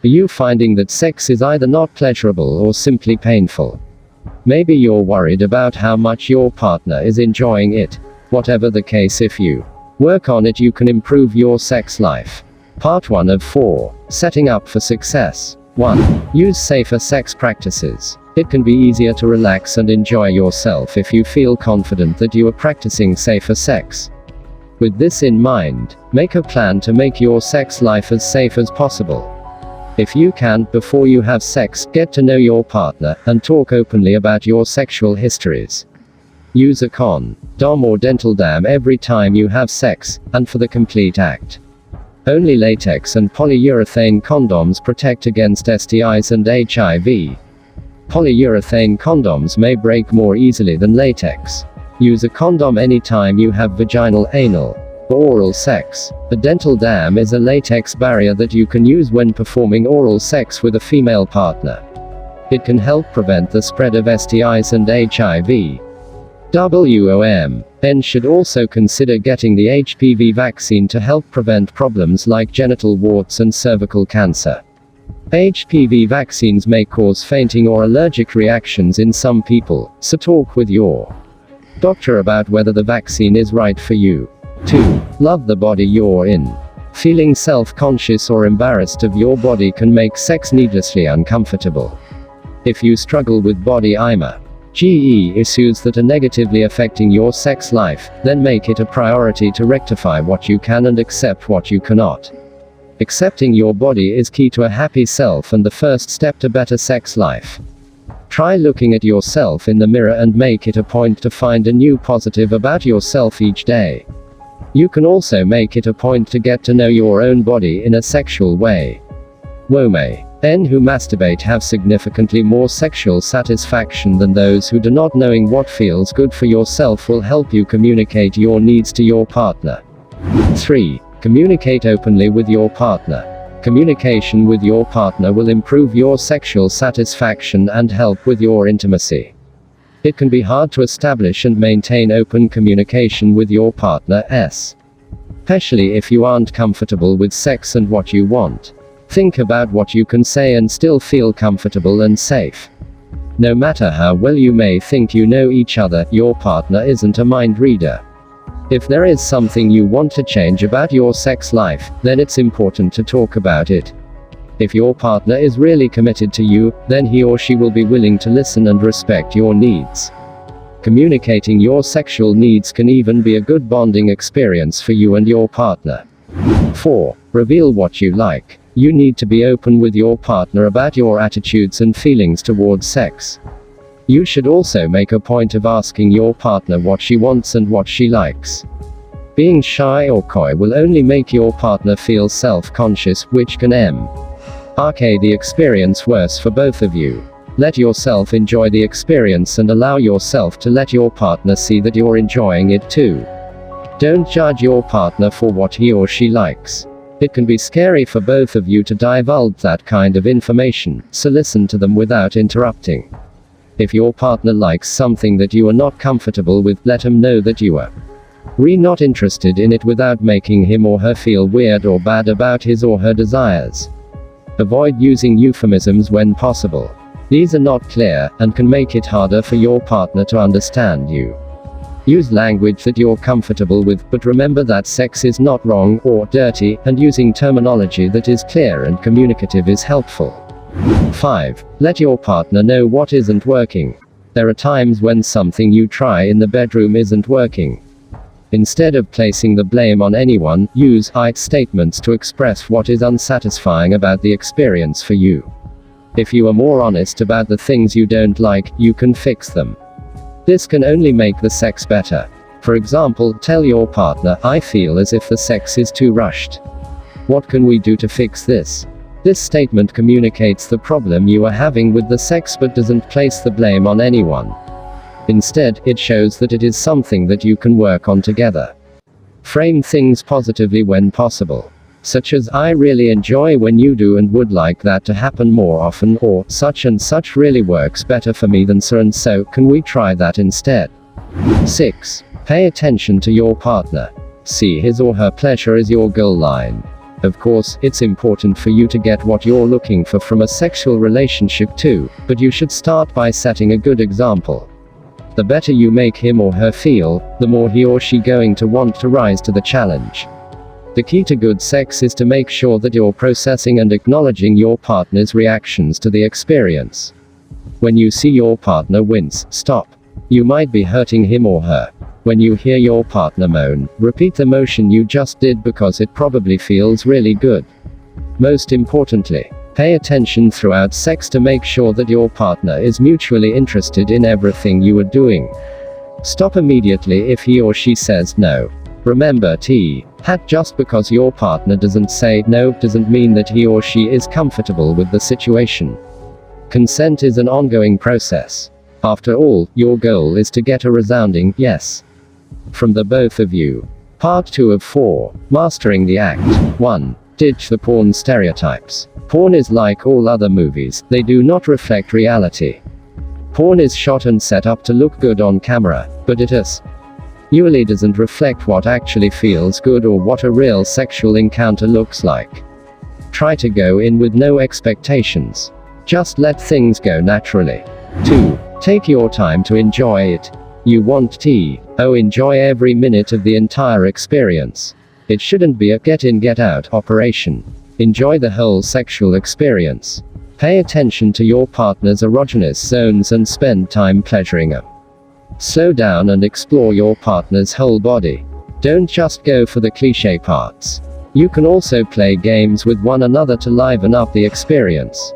Are you finding that sex is either not pleasurable or simply painful? Maybe you're worried about how much your partner is enjoying it. Whatever the case, if you work on it, you can improve your sex life. Part 1 of 4. Setting up for success. 1. Use safer sex practices. It can be easier to relax and enjoy yourself if you feel confident that you are practicing safer sex. With this in mind, make a plan to make your sex life as safe as possible. If you can, before you have sex, get to know your partner, and talk openly about your sexual histories. Use a condom or dental dam every time you have sex, and for the complete act. Only latex and polyurethane condoms protect against STIs and HIV. Polyurethane condoms may break more easily than latex. Use a condom anytime you have vaginal, anal, or oral sex. A dental dam is a latex barrier that you can use when performing oral sex with a female partner. It can help prevent the spread of STIs and HIV. WOM should also consider getting the HPV vaccine to help prevent problems like genital warts and cervical cancer. HPV vaccines may cause fainting or allergic reactions in some people, so talk with your doctor about whether the vaccine is right for you. 2. Love the body you're in. Feeling self-conscious or embarrassed of your body can make sex needlessly uncomfortable. If you struggle with body image issues that are negatively affecting your sex life, then make it a priority to rectify what you can and accept what you cannot. Accepting your body is key to a happy self and the first step to better sex life. Try looking at yourself in the mirror and make it a point to find a new positive about yourself each day. You can also make it a point to get to know your own body in a sexual way. Women who masturbate have significantly more sexual satisfaction than those who do not. Knowing what feels good for yourself will help you communicate your needs to your partner. 3. Communicate openly with your partner. Communication with your partner will improve your sexual satisfaction and help with your intimacy. It can be hard to establish and maintain open communication with your partner, especially if you aren't comfortable with sex and what you want. Think about what you can say and still feel comfortable and safe. No matter how well you may think you know each other, your partner isn't a mind reader. If there is something you want to change about your sex life, then it's important to talk about it. If your partner is really committed to you, then he or she will be willing to listen and respect your needs. Communicating your sexual needs can even be a good bonding experience for you and your partner. 4. Reveal what you like. You need to be open with your partner about your attitudes and feelings towards sex. You should also make a point of asking your partner what she wants and what she likes. Being shy or coy will only make your partner feel self-conscious, which can make the experience worse for both of you. Let yourself enjoy the experience and allow yourself to let your partner see that you're enjoying it too. Don't judge your partner for what he or she likes. It can be scary for both of you to divulge that kind of information, so listen to them without interrupting. If your partner likes something that you are not comfortable with, let him know that you are not interested in it without making him or her feel weird or bad about his or her desires. Avoid using euphemisms when possible. These are not clear, and can make it harder for your partner to understand you. Use language that you're comfortable with, but remember that sex is not wrong or dirty, and using terminology that is clear and communicative is helpful. 5. Let your partner know what isn't working. There are times when something you try in the bedroom isn't working. Instead of placing the blame on anyone, use I statements to express what is unsatisfying about the experience for you. If you are more honest about the things you don't like, you can fix them. This can only make the sex better. For example, tell your partner, I feel as if the sex is too rushed. What can we do to fix this? This statement communicates the problem you are having with the sex but doesn't place the blame on anyone. Instead, it shows that it is something that you can work on together. Frame things positively when possible. Such as, I really enjoy when you do and would like that to happen more often, or, such and such really works better for me than so and so, can we try that instead? 6. Pay attention to your partner. See his or her pleasure as your goal line. Of course, it's important for you to get what you're looking for from a sexual relationship too, but you should start by setting a good example. The better you make him or her feel, the more he or she going to want to rise to the challenge. The key to good sex is to make sure that you're processing and acknowledging your partner's reactions to the experience. When you see your partner wince, stop. You might be hurting him or her. When you hear your partner moan, repeat the motion you just did because it probably feels really good. Most importantly, pay attention throughout sex to make sure that your partner is mutually interested in everything you are doing. Stop immediately if he or she says no. Remember just because your partner doesn't say no doesn't mean that he or she is comfortable with the situation. Consent is an ongoing process. After all, your goal is to get a resounding yes from the both of you. Part 2 of 4. Mastering the Act. 1. Ditch the porn stereotypes. Porn is like all other movies, they do not reflect reality. Porn is shot and set up to look good on camera, but it usually doesn't reflect what actually feels good or what a real sexual encounter looks like. Try to go in with no expectations. Just let things go naturally. 2. Take your time to enjoy it. You want enjoy every minute of the entire experience. It shouldn't be a get in get out operation. Enjoy the whole sexual experience. Pay attention to your partner's erogenous zones and spend time pleasuring them. Slow down and explore your partner's whole body. Don't just go for the cliché parts. You can also play games with one another to liven up the experience.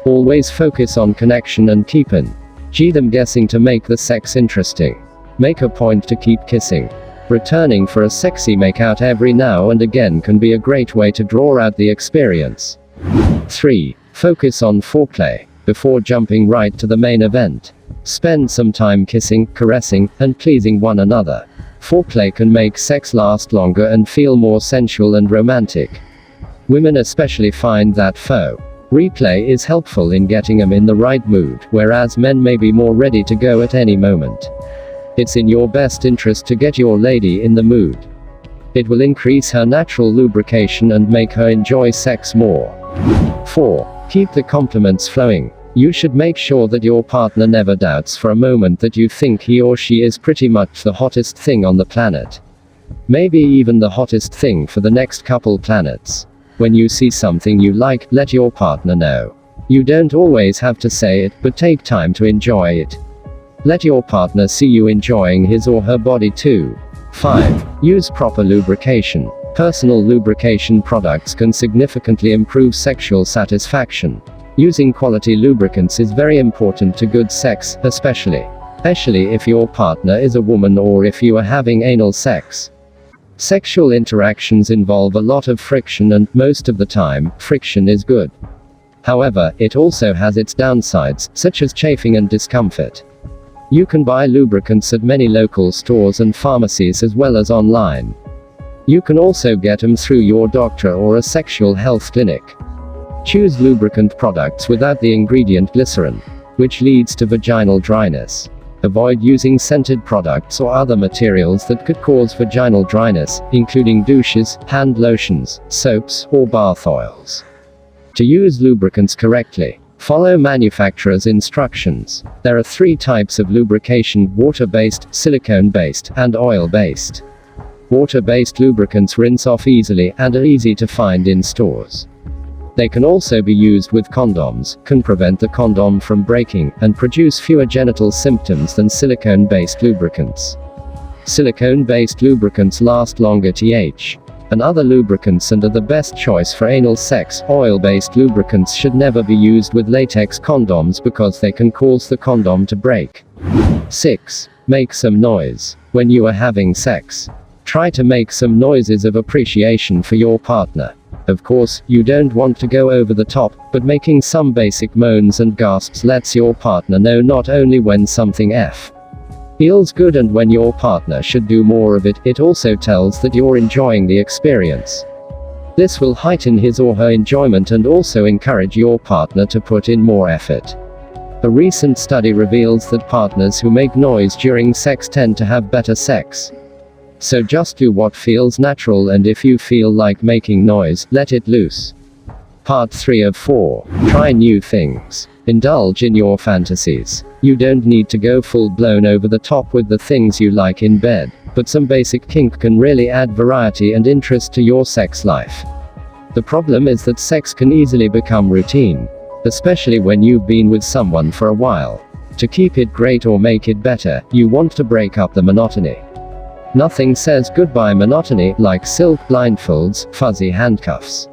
Always focus on connection and keep them guessing to make the sex interesting. Make a point to keep kissing. Returning for a sexy makeout every now and again can be a great way to draw out the experience. 3. Focus on foreplay before jumping right to the main event. Spend some time kissing, caressing, and pleasing one another. Foreplay can make sex last longer and feel more sensual and romantic. Women especially find that replay is helpful in getting them in the right mood, whereas men may be more ready to go at any moment. It's in your best interest to get your lady in the mood. It will increase her natural lubrication and make her enjoy sex more. 4. Keep the compliments flowing. You should make sure that your partner never doubts for a moment that you think he or she is pretty much the hottest thing on the planet. Maybe even the hottest thing for the next couple planets. When you see something you like, let your partner know. You don't always have to say it, but take time to enjoy it. Let your partner see you enjoying his or her body too. 5. Use proper lubrication. Personal lubrication products can significantly improve sexual satisfaction. Using quality lubricants is very important to good sex, especially if your partner is a woman or if you are having anal sex. Sexual interactions involve a lot of friction and, most of the time, friction is good. However, it also has its downsides, such as chafing and discomfort. You can buy lubricants at many local stores and pharmacies as well as online. You can also get them through your doctor or a sexual health clinic. Choose lubricant products without the ingredient glycerin, which leads to vaginal dryness. Avoid using scented products or other materials that could cause vaginal dryness, including douches, hand lotions, soaps, or bath oils. To use lubricants correctly, follow manufacturer's instructions. There are 3 types of lubrication: water-based, silicone-based, and oil-based. Water-based lubricants rinse off easily and are easy to find in stores. They can also be used with condoms, can prevent the condom from breaking, and produce fewer genital symptoms than silicone-based lubricants. Silicone-based lubricants last longer and other lubricants and are the best choice for anal sex. Oil-based lubricants should never be used with latex condoms because they can cause the condom to break. 6. Make some noise. When you are having sex, try to make some noises of appreciation for your partner. Of course, you don't want to go over the top, but making some basic moans and gasps lets your partner know not only when something feels good and when your partner should do more of it, it also tells that you're enjoying the experience. This will heighten his or her enjoyment and also encourage your partner to put in more effort. A recent study reveals that partners who make noise during sex tend to have better sex. So just do what feels natural, and if you feel like making noise, let it loose. Part 3 of 4. Try new things. Indulge in your fantasies. You don't need to go full blown over the top with the things you like in bed, but some basic kink can really add variety and interest to your sex life. The problem is that sex can easily become routine, especially when you've been with someone for a while. To keep it great or make it better, you want to break up the monotony. Nothing says goodbye monotony like silk blindfolds, fuzzy handcuffs,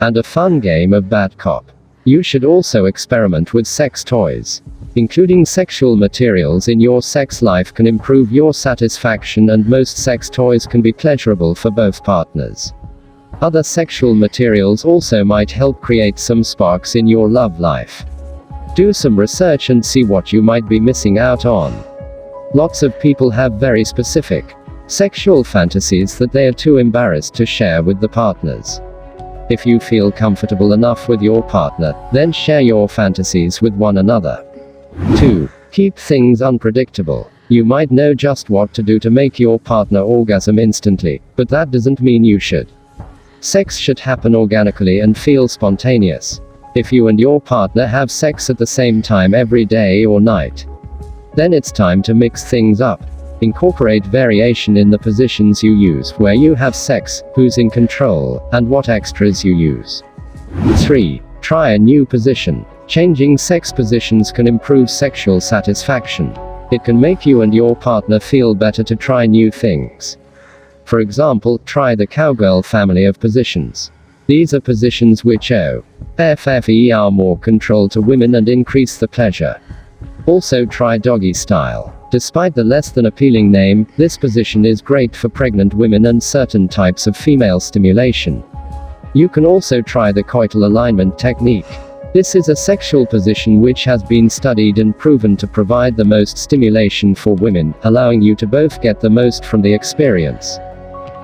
and a fun game of bad cop. You should also experiment with sex toys. Including sexual materials in your sex life can improve your satisfaction, and most sex toys can be pleasurable for both partners. Other sexual materials also might help create some sparks in your love life. Do some research and see what you might be missing out on. Lots of people have very specific sexual fantasies that they are too embarrassed to share with the partners. If you feel comfortable enough with your partner, then share your fantasies with one another. 2. Keep things unpredictable. You might know just what to do to make your partner orgasm instantly, but that doesn't mean you should. Sex should happen organically and feel spontaneous. If you and your partner have sex at the same time every day or night, then it's time to mix things up. Incorporate variation in the positions you use, where you have sex, who's in control, and what extras you use. 3. Try a new position. Changing sex positions can improve sexual satisfaction. It can make you and your partner feel better to try new things. For example, try the cowgirl family of positions. These are positions which offer more control to women and increase the pleasure. Also try doggy style. Despite the less than appealing name, this position is great for pregnant women and certain types of female stimulation. You can also try the coital alignment technique. This is a sexual position which has been studied and proven to provide the most stimulation for women, allowing you to both get the most from the experience.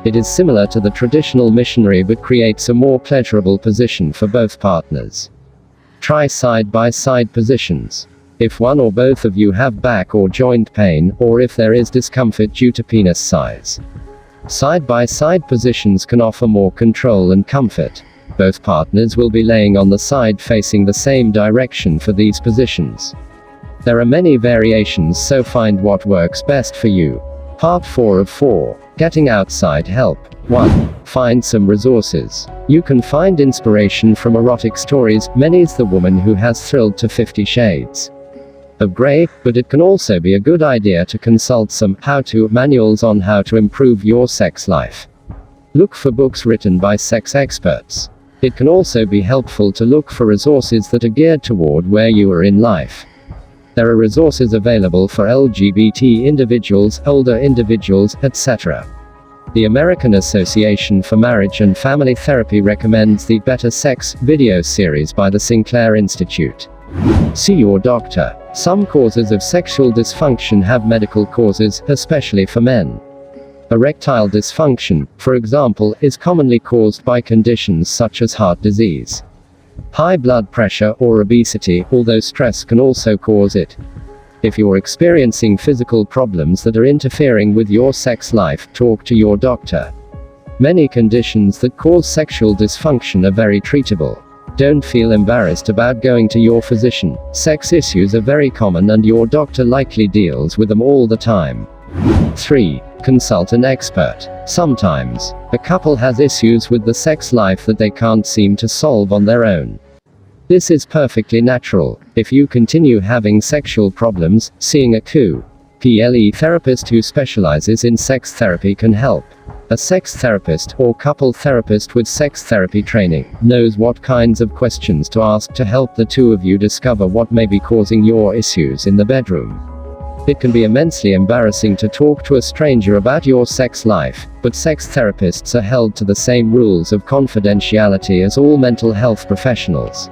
It is similar to the traditional missionary but creates a more pleasurable position for both partners. Try side-by-side positions. If one or both of you have back or joint pain, or if there is discomfort due to penis size, side-by-side positions can offer more control and comfort. Both partners will be laying on the side facing the same direction for these positions. There are many variations, so find what works best for you. Part 4 of 4. Getting outside help. 1. Find some resources. You can find inspiration from erotic stories. Many's the woman who has thrilled to 50 Shades of Grey, but it can also be a good idea to consult some how-to manuals on how to improve your sex life. Look for books written by sex experts. It can also be helpful to look for resources that are geared toward where you are in life. There are resources available for LGBT individuals, older individuals, etc. The American Association for Marriage and Family Therapy recommends the Better Sex video series by the Sinclair Institute. See your doctor. Some causes of sexual dysfunction have medical causes, especially for men. Erectile dysfunction, for example, is commonly caused by conditions such as heart disease, high blood pressure, or obesity, although stress can also cause it. If you're experiencing physical problems that are interfering with your sex life, talk to your doctor. Many conditions that cause sexual dysfunction are very treatable. Don't feel embarrassed about going to your physician. Sex issues are very common and your doctor likely deals with them all the time. 3. Consult an expert. Sometimes, a couple has issues with the sex life that they can't seem to solve on their own. This is perfectly natural. If you continue having sexual problems, seeing a couple therapist who specializes in sex therapy can help. A sex therapist, or couple therapist with sex therapy training, knows what kinds of questions to ask to help the two of you discover what may be causing your issues in the bedroom. It can be immensely embarrassing to talk to a stranger about your sex life, but sex therapists are held to the same rules of confidentiality as all mental health professionals.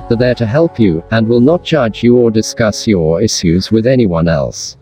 They're there to help you, and will not judge you or discuss your issues with anyone else.